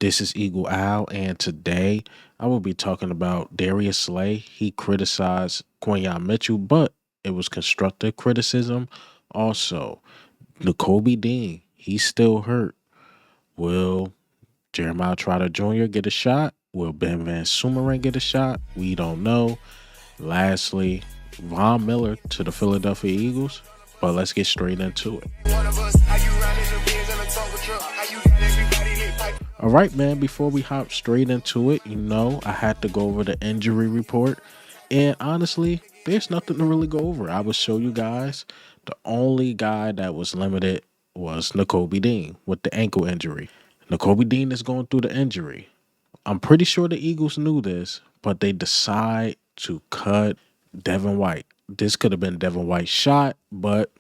This is Eagle Owl, and today I will be talking about Darius Slay. He criticized Quinyon Mitchell, but it was constructive criticism. Also, Nakobe Dean, he's still hurt. Will Jeremiah Trotter Jr. get a shot? Will Ben Van Sumeren get a shot? We don't know. Lastly, Von Miller to the Philadelphia Eagles. But let's get straight into it. All right, man. Before we hop straight into it, I had to go over the injury report. And honestly, there's nothing to really go over. I will show you guys. The only guy that was limited was Nakobe Dean with the ankle injury. Nakobe Dean is going through the injury. I'm pretty sure the Eagles knew this, but they decide to cut Devin White. This could have been Devin White's shot, but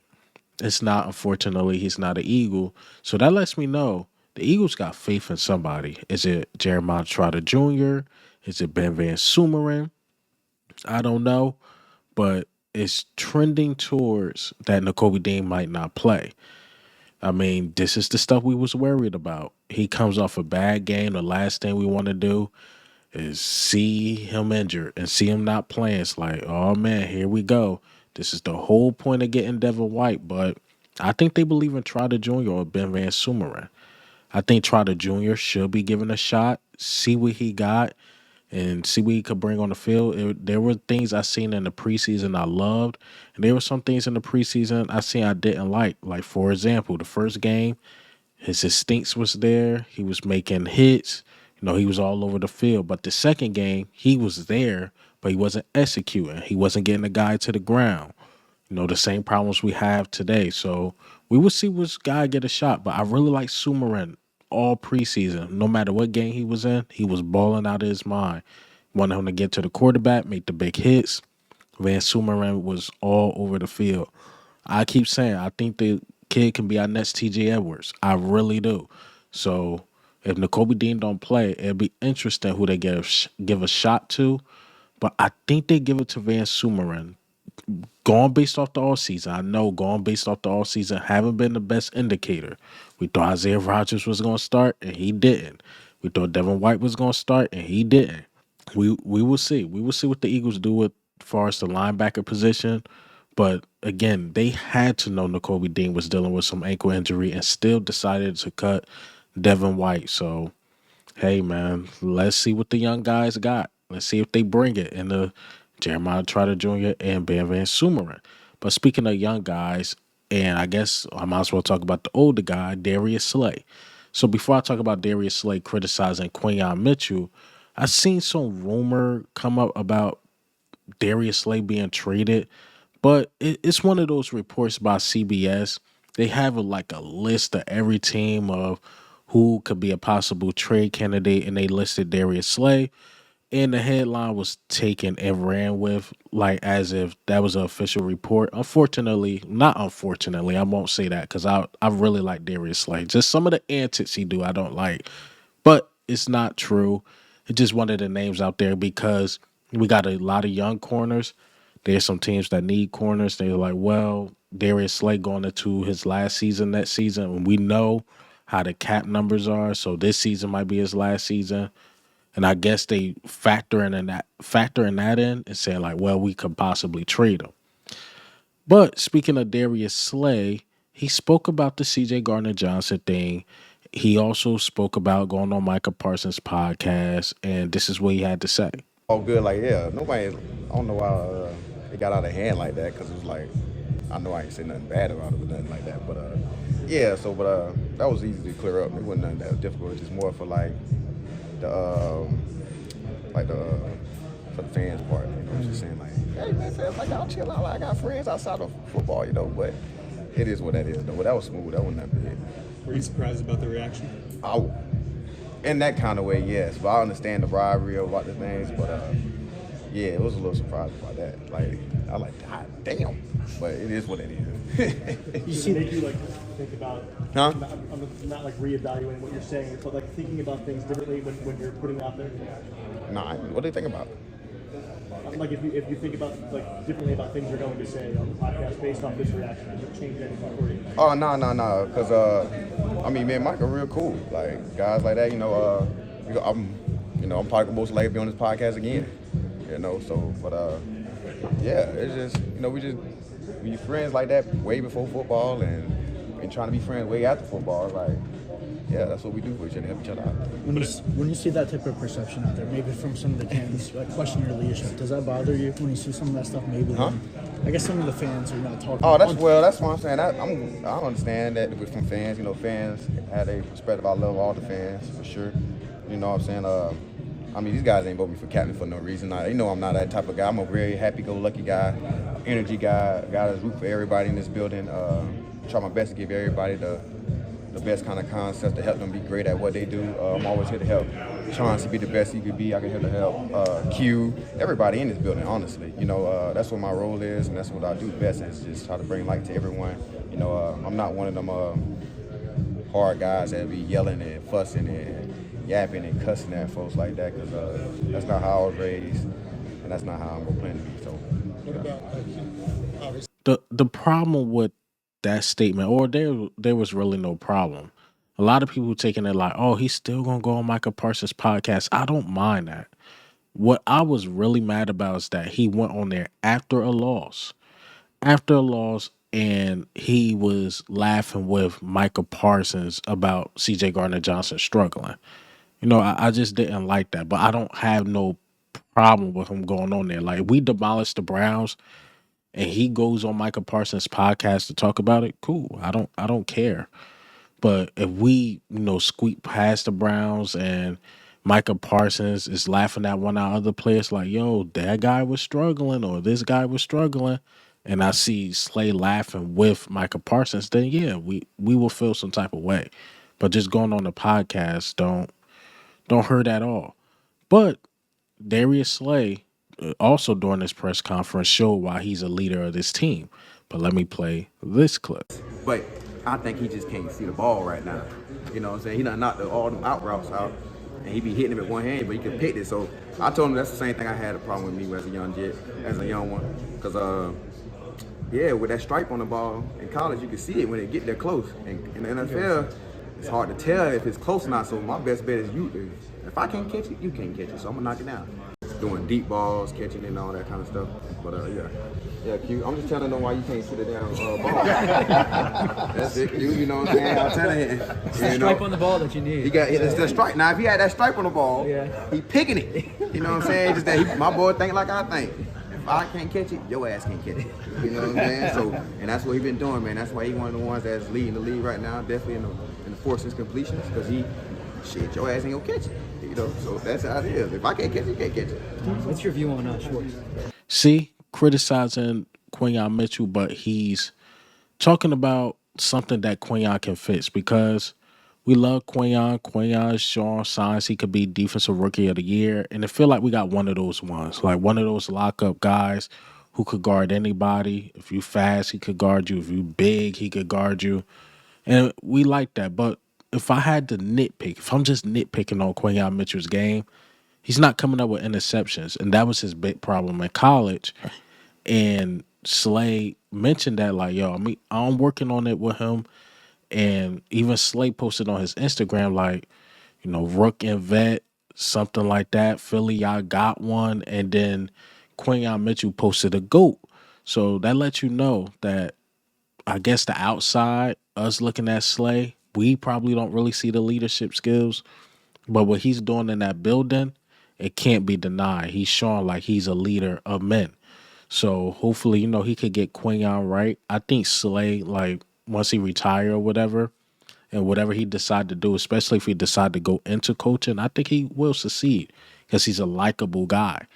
it's not. Unfortunately, he's not an Eagle. So that lets me know the Eagles got faith in somebody. Is it Jeremiah Trotter Jr.? Is it Ben Van Sumeren? I don't know, but it's trending towards that Nakobe Dean might not play. I mean, this is the stuff we was worried about. He comes off a bad game. The last thing we want to do is see him injured and see him not playing. It's like, oh man, here we go. This is the whole point of getting Devin White, but I think they believe in Trotter Jr. or Ben Van Sumeren. I think Trotter Jr. should be given a shot, see what he got, and see what he could bring on the field. There were things I seen in the preseason I loved, and there were some things in the preseason I seen I didn't like. Like, for example, the first game, his instincts was there. He was making hits. He was all over the field. But the second game, he was there, but he wasn't executing. He wasn't getting the guy to the ground. The same problems we have today. So we will see which guy get a shot. But I really like Sumeren all preseason. No matter what game he was in, he was balling out of his mind. Wanted him to get to the quarterback, make the big hits. Van Sumeren was all over the field. I keep saying I think the kid can be our next TJ Edwards. I really do. So if Nakobe Dean don't play, it'll be interesting who they give a shot to. But I think they give it to Van Sumeren. Going based off the all season, I know going based off the all season haven't been the best indicator. We thought Isaiah Rodgers was going to start, and he didn't. We thought Devin White was going to start, and he didn't. We will see. We will see what the Eagles do with far as the linebacker position. But again, they had to know Nakobe Dean was dealing with some ankle injury and still decided to cut Devin White. So, hey, man, let's see what the young guys got. Let's see if they bring it in the Jeremiah Trotter Jr. and Ben Van Sumeren. But speaking of young guys, and I guess I might as well talk about the older guy, Darius Slay. So before I talk about Darius Slay criticizing Quinyon Mitchell, I seen some rumor come up about Darius Slay being traded, but it's one of those reports by CBS. They have like a list of every team of who could be a possible trade candidate, and they listed Darius Slay. And the headline was taken and ran with like as if that was an official report. Unfortunately, not unfortunately, I won't say that because I really like Darius Slay. Just some of the antics he do I don't like, but it's not true. It's just one of the names out there because we got a lot of young corners. There's some teams that need corners. They're like, well, Darius Slay going into his last season next season, and we know how the cap numbers are. So this season might be his last season. And I guess they factoring that in and saying like, well, we could possibly trade him. But speaking of Darius Slay, he spoke about the CJ Gardner Johnson thing. He also spoke about going on Micah Parsons' podcast, and this is what he had to say. All good. Like, yeah, nobody. I don't know why it got out of hand like that because it was like, I know I ain't say nothing bad about it, but nothing like that. But yeah. So, but that was easy to clear up. It wasn't nothing that difficult. It's just more for the like the for the fans part. Just saying like, hey man, fans, like I'll chill out. Like, I got friends outside of football, But it is what that is, though. But that was smooth. That wasn't that big. Were you surprised about the reaction? I, in that kind of way, yes. But I understand the rivalry about the things. But yeah, it was a little surprised about that. Like, I was like, God damn. But it is what it is. You see, make you like think about. Huh? I'm not like reevaluating what you're saying, but like thinking about things differently when you're putting it out there. Nah, what do you think about? Like if you think about like differently about things you're going to say on the podcast based off this reaction, does it change anything for you? Oh no no no, cause I mean me and Mike are real cool. Like guys like that, I'm I'm probably most likely to be on this podcast again. So but yeah, it's just we friends like that way before football and trying to be friends way after football. Like yeah, that's what we do for each other, help each other out. When you see that type of perception out there, maybe from some of the fans, like question your leadership, does that bother you when you see some of that stuff? Maybe then, I guess some of the fans are not talking. Oh, that's what I'm saying. I understand that from fans. Fans have a perspective. I love all the fans for sure. You know what I'm saying? I mean, these guys ain't vote me for captain for no reason. They know I'm not that type of guy. I'm a very happy-go-lucky guy, energy guy that's root for everybody in this building. Try my best to give everybody the best kind of concepts to help them be great at what they do. I'm always here to help Chauncey be the best he could be. I can here to help Q, everybody in this building, honestly. That's what my role is, and that's what I do best is just try to bring light to everyone. I'm not one of them hard guys that be yelling and fussing and yapping and cussing at folks like that, because that's not how I was raised, and that's not how I'm going to plan to be. So, The problem with that statement, or there was really no problem. A lot of people taking it like, oh, he's still gonna go on Michael Parsons' podcast. I don't mind that. What I was really mad about is that he went on there after a loss, and he was laughing with Michael Parsons about CJ Gardner Johnson struggling. I just didn't like that, but I don't have no problem with him going on there. Like, we demolished the Browns and he goes on Michael Parsons' podcast to talk about it. Cool. I don't care. But if we, squeak past the Browns and Micah Parsons is laughing at one of our other players like, yo, that guy was struggling or this guy was struggling, and I see Slay laughing with Micah Parsons, then yeah, we will feel some type of way. But just going on the podcast don't hurt at all. But Darius Slay also during this press conference showed why he's a leader of this team. But let me play this clip. but I think he just can't see the ball right now. You know what I'm saying? He done knocked all them out routes out, and he be hitting him at one hand, but he can pick it. So I told him that's the same thing I had a problem with me as a young jet, as a young one. Because, yeah, with that stripe on the ball in college, you can see it when it get there close. And in the NFL, it's hard to tell if it's close or not. So my best bet is you. If I can't catch it, you can't catch it. So I'm going to knock it down. Doing deep balls, catching it and all that kind of stuff. But, yeah. Yeah, Q. I'm just trying to know why you can't sit it down ball. That's it, Q. You know what I'm saying? I'm telling you. It's the stripe on the ball that you need. It's the stripe. Now, if he had that stripe on the ball, Yeah. he picking it. You know what I'm saying? Just that my boy think like I think. If I can't catch it, your ass can't catch it. You know what I'm saying? So, and that's what he been doing, man. That's why he one of the ones that's leading the league right now, definitely in the forces completions, because your ass ain't gonna catch it. So that's how it is. If I can't catch it, you can't catch it. What's your view on Schwartz? See, criticizing Quinyon Mitchell, but he's talking about something that Quinyon can fix, because we love Quinyon. Quinyon's showing signs he could be defensive rookie of the year. And I feel like we got one of those ones, like one of those lockup guys who could guard anybody. If you fast, he could guard you. If you big, he could guard you. And we like that. But if I had to nitpick, if I'm just nitpicking on Quinyon Mitchell's game, he's not coming up with interceptions. And that was his big problem in college. And Slay mentioned that, like, yo, I mean, I'm working on it with him. And even Slay posted on his Instagram, like, Rook and Vet, something like that. Philly, y'all got one. And then Quinyon Mitchell posted a GOAT. So that lets you know that, I guess, the outside, us looking at Slay, we probably don't really see the leadership skills. But what he's doing in that building, it can't be denied. He's showing like he's a leader of men. So hopefully, he could get Quinyon right. I think Slay, like, once he retire or whatever, and whatever he decide to do, especially if he decide to go into coaching, I think he will succeed because he's a likable guy.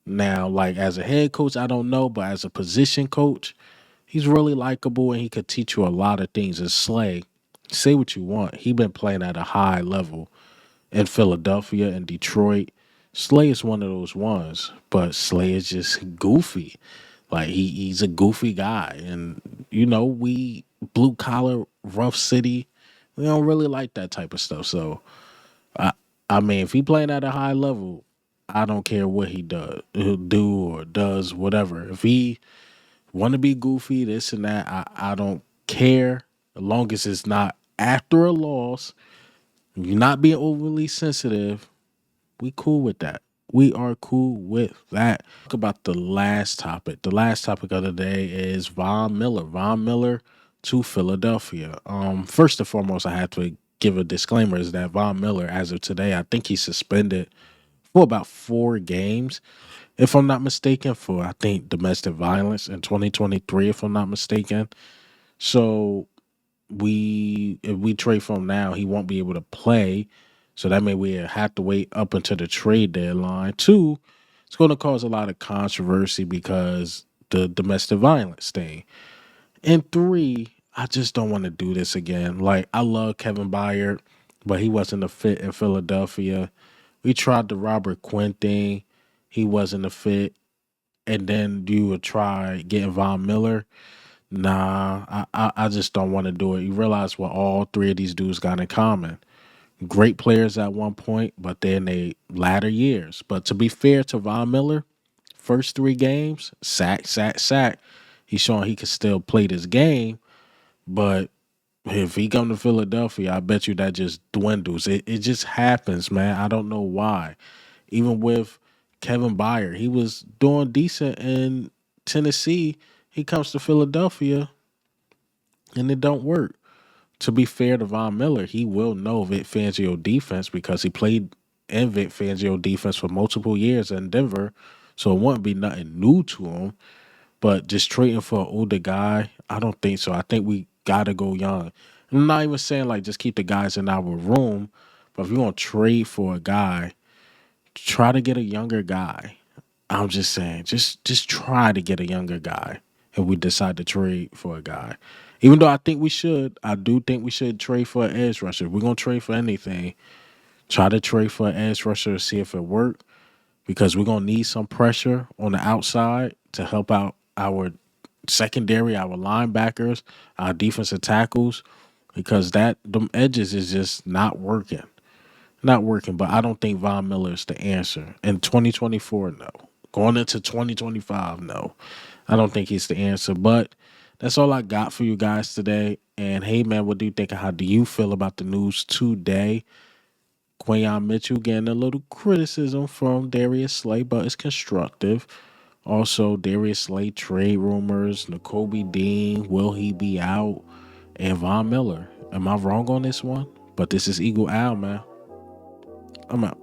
Now, like, as a head coach, I don't know, but as a position coach, he's really likable and he could teach you a lot of things. And Slay, say what you want, he been playing at a high level in Philadelphia and Detroit. Slay is one of those ones, but Slay is just goofy. Like, he's a goofy guy. And, we blue collar, rough city, we don't really like that type of stuff. So, I mean, if he playing at a high level, I don't care what he'll do or does, whatever. If he want to be goofy, this and that, I don't care. As long as it's not after a loss, you're not being overly sensitive, we cool with that. We are cool with that. Talk about the last topic. The last topic of the day is Von Miller. Von Miller to Philadelphia. First and foremost, I have to give a disclaimer is that Von Miller, as of today, I think he's suspended for about 4 games, if I'm not mistaken, for I think domestic violence in 2023, if I'm not mistaken. So if we trade for him now, he won't be able to play. So that may we have to wait up until the trade deadline. Two, it's going to cause a lot of controversy because the domestic violence thing. And three, I just don't want to do this again. Like I love Kevin Byard, but he wasn't a fit in Philadelphia. We tried the Robert Quinn thing. He wasn't a fit. And then you would try getting Von Miller. Nah, I just don't want to do it. You realize what all three of these dudes got in common. Great players at one point, but then they latter years. But to be fair to Von Miller, first 3 games, sack, sack, sack. He's showing he can still play this game, but if he come to Philadelphia, I bet you that just dwindles. It just happens, man. I don't know why. Even with Kevin Byard, he was doing decent in Tennessee. He comes to Philadelphia and it don't work. To be fair to Von Miller, he will know Vic Fangio defense because he played in Vic Fangio defense for multiple years in Denver. So it wouldn't be nothing new to him. But just trading for an older guy, I don't think so. I think we gotta go young. I'm not even saying like just keep the guys in our room, but if you want to trade for a guy, try to get a younger guy. I'm just saying, just try to get a younger guy if we decide to trade for a guy. Even though I do think we should trade for an edge rusher. If we're gonna trade for anything, try to trade for an edge rusher to see if it works because we're gonna need some pressure on the outside to help out our secondary, our linebackers, our defensive tackles, because that them edges is just not working. Not working, but I don't think Von Miller is the answer. In 2024, no. Going into 2025, no. I don't think he's the answer. But that's all I got for you guys today. And hey, man, what do you think? How do you feel about the news today? Quinyon Mitchell getting a little criticism from Darius Slay, but it's constructive. Also, Darius Slay trade rumors, Nakobe Dean, will he be out? And Von Miller. Am I wrong on this one? But this is Eagle Owl, man. I'm out.